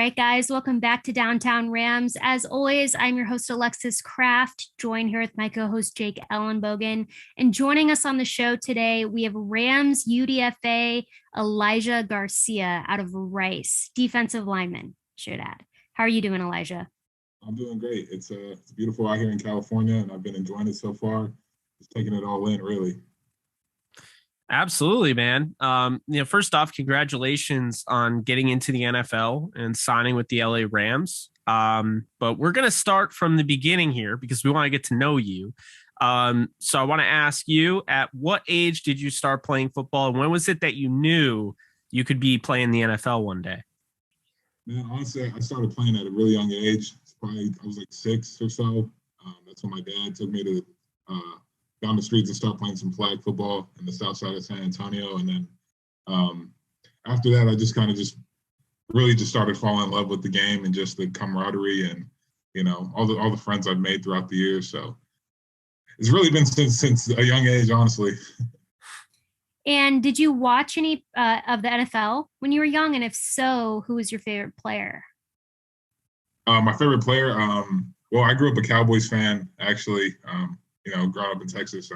right, guys, welcome back to Downtown Rams. As always, I'm your host, Alexis Kraft, joined here with my co-host, Jake Ellenbogen. And joining us on the show today, we have Rams UDFA Elijah Garcia out of Rice, defensive lineman, should add. How are you doing, Elijah? I'm doing great. It's beautiful out here in California, and I've been enjoying it so far. Just taking it all in, really. Absolutely, man. First off, congratulations on getting into the NFL and signing with the LA Rams. But we're going to start from the beginning here because we want to get to know you. So I want to ask you, at what age did you start playing football? And when was it that you knew you could be playing the NFL one day? Man, honestly, I started playing at a really young age. I was like 6 or so. That's when my dad took me to down the streets and start playing some flag football in the south side of San Antonio. And then after that, I just kind of really started falling in love with the game and just the camaraderie and, all the friends I've made throughout the years. So it's really been since a young age, honestly. And did you watch any of the NFL when you were young? And if so, who was your favorite player? My favorite player, well, I grew up a Cowboys fan, actually. Growing up in Texas,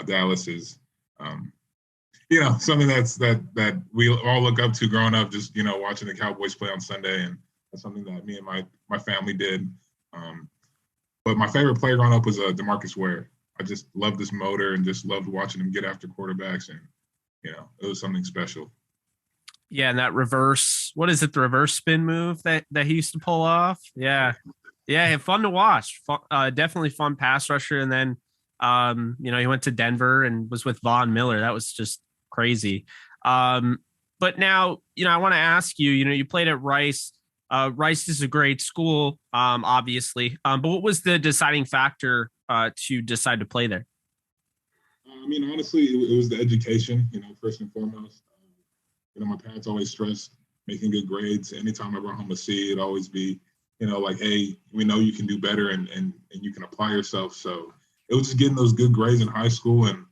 Dallas is, something that we all look up to growing up, just, watching the Cowboys play on Sunday. And that's something that me and my family did. But my favorite player growing up was DeMarcus Ware. I just loved this motor and just loved watching him get after quarterbacks. And, it was something special. Yeah, and that reverse, what is it, the reverse spin move that he used to pull off? Yeah. Yeah, fun to watch. Definitely fun pass rusher. And then, he went to Denver and was with Von Miller. That was just crazy. But now, I want to ask you, you played at Rice. Rice is a great school, obviously. But what was the deciding factor to decide to play there? Honestly, it was the education, first and foremost. My parents always stressed making good grades. Anytime I brought home a C, it'd always be, like, hey, we know you can do better and you can apply yourself. So it was just getting those good grades in high school. And,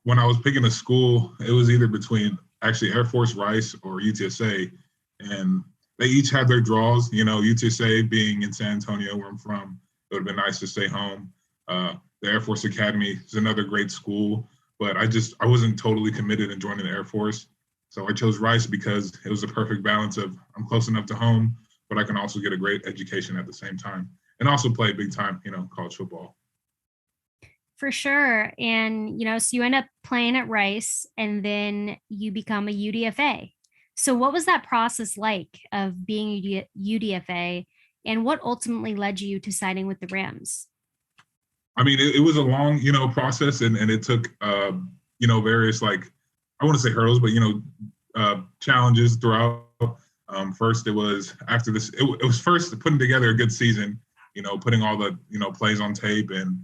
when I was picking a school, it was either between actually Air Force, Rice, or UTSA. And they each had their draws, UTSA being in San Antonio, where I'm from, it would have been nice to stay home. The Air Force Academy is another great school, but I wasn't totally committed in joining the Air Force. So I chose Rice because it was a perfect balance of I'm close enough to home, but I can also get a great education at the same time and also play big time, college football. For sure. And, so you end up playing at Rice and then you become a UDFA. So what was that process like of being a UDFA and what ultimately led you to signing with the Rams? It was a long, process and it took, various, I want to say hurdles, but, challenges throughout. First, it was after this, it was first putting together a good season, putting all the, plays on tape. And,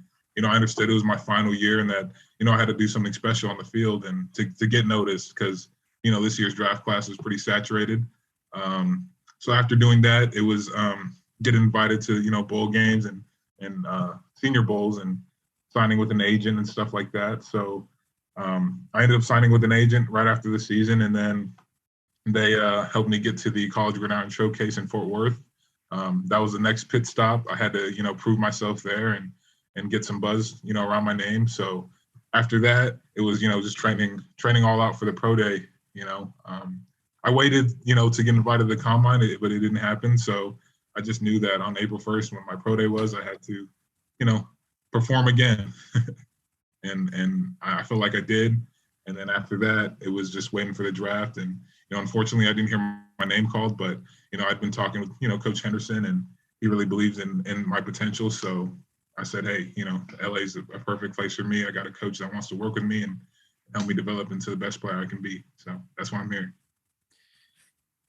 I understood it was my final year and that, I had to do something special on the field and to get noticed because, this year's draft class was pretty saturated. So after doing that, it was getting invited to, bowl games and senior bowls and signing with an agent and stuff like that. So I ended up signing with an agent right after the season, and then they helped me get to the College Gridiron Showcase in Fort Worth. That was the next pit stop. I had to, prove myself there and get some buzz, around my name. So after that, it was, just training all out for the pro day. I waited, to get invited to the combine, but it didn't happen. So I just knew that on April 1st, when my pro day was, I had to, perform again. and I feel like I did. And then after that, it was just waiting for the draft. And, unfortunately, I didn't hear my name called, but, I'd been talking with, Coach Henderson, and he really believes in my potential. So I said, hey, LA is a perfect place for me. I got a coach that wants to work with me and help me develop into the best player I can be. So that's why I'm here.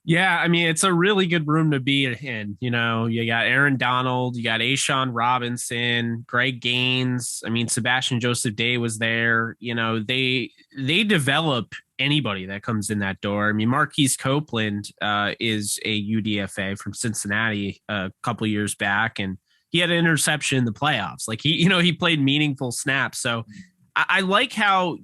Yeah, it's a really good room to be in. You got Aaron Donald, you got Ashawn Robinson, Greg Gaines. Sebastian Joseph Day was there. They develop anybody that comes in that door. Marquise Copeland is a UDFA from Cincinnati a couple years back, and he had an interception in the playoffs. He played meaningful snaps. So I like how,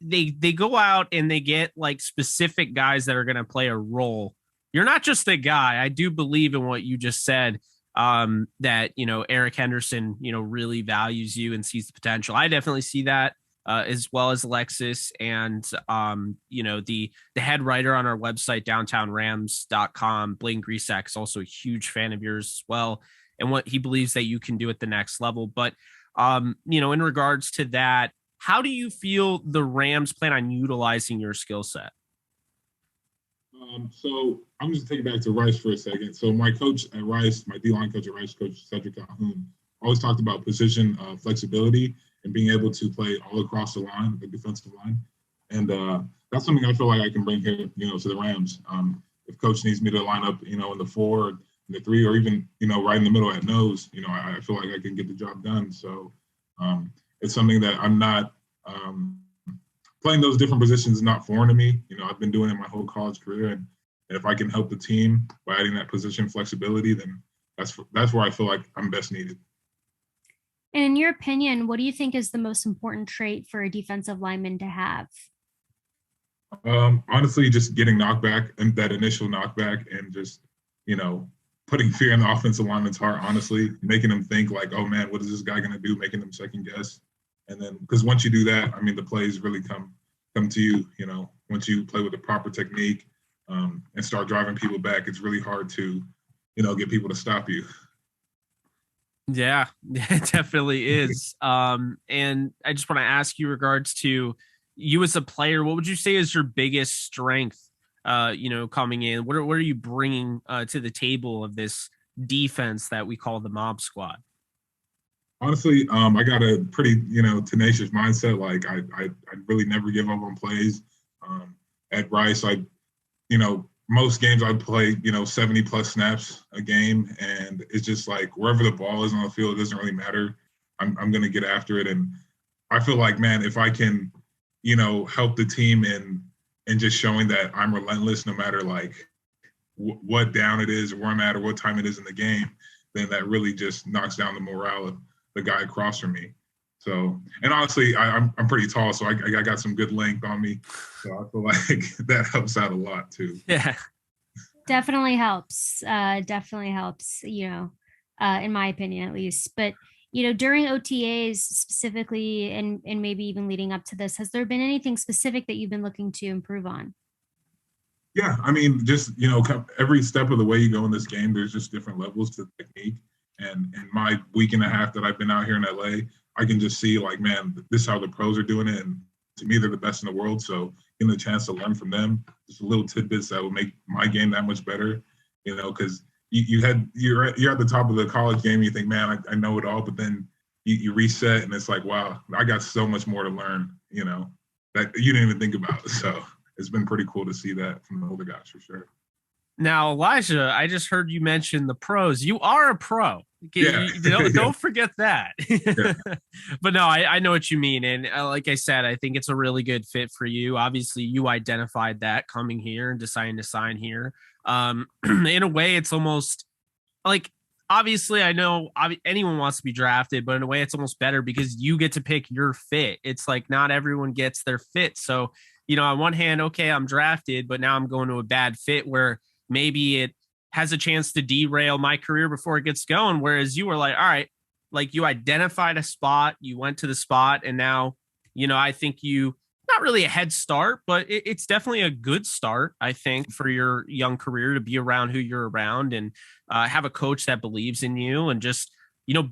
they go out and they get specific guys that are going to play a role you're not just a guy. I do believe in what you just said, that, Eric Henderson, really values you and sees the potential. I definitely see that, as well as Alexis and, the head writer on our website, downtownrams.com, Blaine Grisak, is also a huge fan of yours as well, and what he believes that you can do at the next level. But, in regards to that, how do you feel the Rams plan on utilizing your skill set? So I'm just taking back to Rice for a second. So my coach at Rice, my D-line coach at Rice, Coach Cedric Calhoun, always talked about position flexibility and being able to play all across the line, the defensive line. And that's something I feel like I can bring here, to the Rams. If coach needs me to line up, in the 4, in the 3, or even, right in the middle at nose, I feel like I can get the job done. So it's something that I'm not playing those different positions is not foreign to me. I've been doing it my whole college career, and if I can help the team by adding that position flexibility, then that's where I feel like I'm best needed. And in your opinion, what do you think is the most important trait for a defensive lineman to have? Honestly, just getting knockback and that initial knockback, and just putting fear in the offensive lineman's heart. Honestly, making them think like, oh man, what is this guy gonna do? Making them second guess. And then, because once you do that, the plays really come to you. Once you play with the proper technique and start driving people back, it's really hard to, get people to stop you. Yeah, it definitely is. And I just want to ask you, regards to you as a player, what would you say is your biggest strength? Coming in, what are you bringing to the table of this defense that we call the Mob Squad? Honestly, I got a pretty, tenacious mindset. Like I really never give up on plays. At Rice, most games I play, 70 plus snaps a game, and it's just like wherever the ball is on the field, it doesn't really matter. I'm going to get after it, and I feel like, man, if I can, help the team in just showing that I'm relentless, no matter like what down it is, or where I'm at, or what time it is in the game, then that really just knocks down the morale of the guy across from me. So, and honestly, I'm pretty tall, so I got some good length on me. So I feel like that helps out a lot too. Yeah, definitely helps. Definitely helps. In my opinion, at least. But during OTAs specifically, and maybe even leading up to this, has there been anything specific that you've been looking to improve on? Yeah, just every step of the way you go in this game, there's just different levels to technique. And in my week and a half that I've been out here in LA, I can just see like, man, this is how the pros are doing it. And to me, they're the best in the world. So getting the chance to learn from them, just little tidbits that will make my game that much better, because you're at the top of the college game. You think, man, I know it all, but then you reset and it's like, wow, I got so much more to learn, that you didn't even think about. So it's been pretty cool to see that from the older guys for sure. Now, Elijah, I just heard you mention the pros. You are a pro. Yeah. Don't forget that. Yeah. But no, I know what you mean. And like I said, I think it's a really good fit for you. Obviously, you identified that coming here and deciding to sign here. In a way, it's almost like, obviously, I know anyone wants to be drafted, but in a way, it's almost better because you get to pick your fit. It's like not everyone gets their fit. So, on one hand, okay, I'm drafted, but now I'm going to a bad fit where maybe it has a chance to derail my career before it gets going. Whereas you were like, all right, like you identified a spot, you went to the spot, and now, I think you, not really a head start, but it's definitely a good start, I think, for your young career to be around who you're around and have a coach that believes in you and just,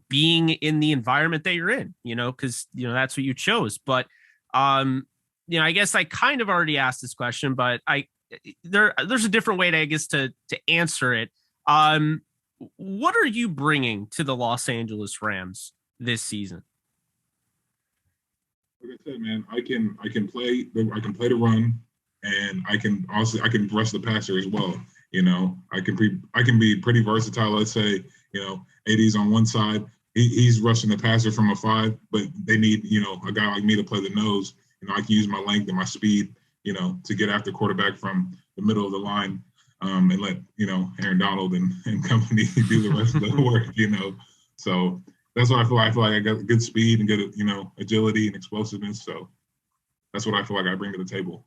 being in the environment that you're in, because, that's what you chose. But, I guess I kind of already asked this question, but there's a different way to, I guess, to answer it. What are you bringing to the Los Angeles Rams this season? Like I said, man, I can play the run, and I can rush the passer as well. I can be pretty versatile. Let's say, AD's on one side, he's rushing the passer from a 5, but they need, a guy like me to play the nose. I can use my length and my speed, to get after quarterback from the middle of the line, and let, Aaron Donald and company do the rest of the work, So that's what I feel. I feel like I got good speed and good, agility and explosiveness. So that's what I feel like I bring to the table.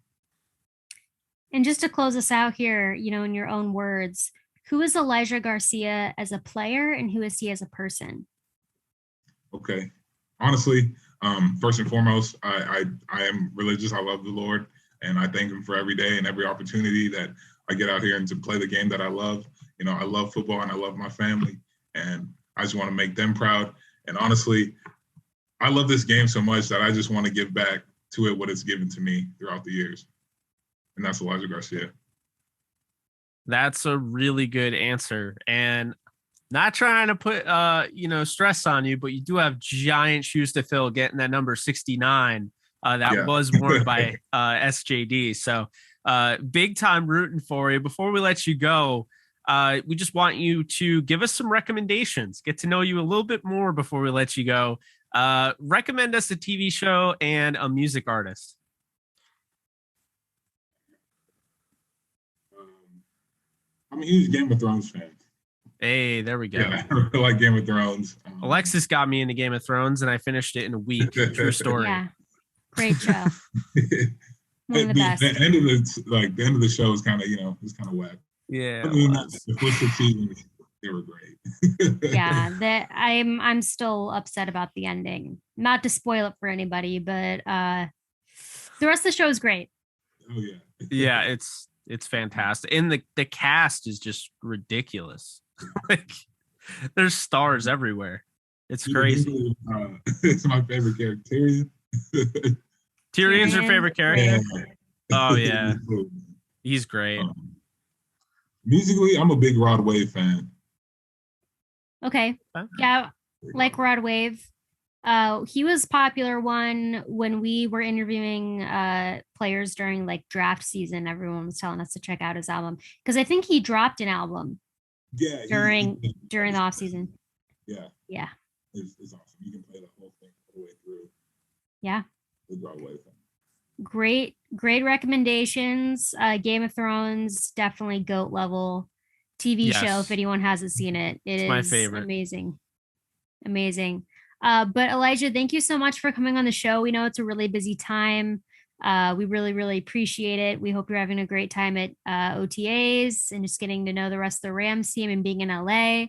And just to close us out here, in your own words, who is Elijah Garcia as a player and who is he as a person? Okay. Honestly, first and foremost, I am religious. I love the Lord, and I thank him for every day and every opportunity that I get out here and to play the game that I love. I love football and I love my family, and I just want to make them proud. And honestly, I love this game so much that I just want to give back to it what it's given to me throughout the years. And that's Elijah Garcia. That's a really good answer. And not trying to put stress on you, but you do have giant shoes to fill getting that number 69 that was worn by SJD. So big time rooting for you. Before we let you go, we just want you to give us some recommendations, get to know you a little bit more before we let you go. Recommend us a TV show and a music artist. I'm a huge Game of Thrones fan. Hey, there we go. Yeah, I really like Game of Thrones. Alexis got me into Game of Thrones, and I finished it in a week. True story. Yeah, great show. One of the best. The end of the show is kind of, it's kind of whack. Yeah, the first 6 seasons, they were great. Yeah, I'm still upset about the ending. Not to spoil it for anybody, but the rest of the show is great. Oh yeah. Yeah, it's fantastic, and the cast is just ridiculous. Like, there's stars everywhere. It's crazy. It's my favorite character, Tyrion. Tyrion's your favorite character? Yeah. Oh yeah, he's great. Musically, I'm a big Rod Wave fan. Okay. Yeah, like Rod Wave. He was popular one when we were interviewing players during like draft season. Everyone was telling us to check out his album because I think he dropped an album. Yeah. During the off season. Yeah. Yeah. It's awesome. You can play the whole thing all the way through. Yeah. Big Rod Wave fan. Great recommendations. Game of Thrones, definitely GOAT level TV show. If anyone hasn't seen it, it's my favorite. Amazing. But Elijah, thank you so much for coming on the show. We know it's a really busy time. We really appreciate it. We hope you're having a great time at OTAs and just getting to know the rest of the Rams team and being in LA.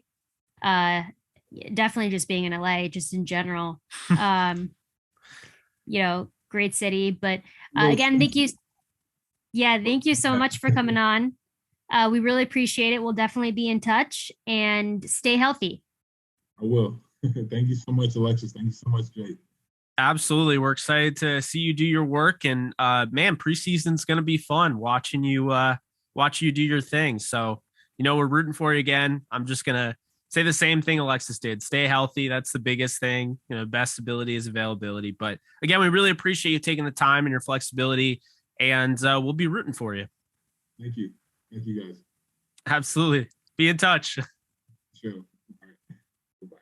Definitely just being in LA, just in general. Great city. But again, thank you. Yeah, thank you so much for coming on. We really appreciate it. We'll definitely be in touch and stay healthy. I will. Thank you so much, Alexis. Thank you so much, Jake. Absolutely. We're excited to see you do your work. And man, preseason's going to be fun watching you do your thing. So, we're rooting for you again. I'm just going to say the same thing Alexis did. Stay healthy. That's the biggest thing. Best ability is availability. But again, we really appreciate you taking the time and your flexibility. And we'll be rooting for you. Thank you. Thank you, guys. Absolutely. Be in touch. Sure. All right. Goodbye.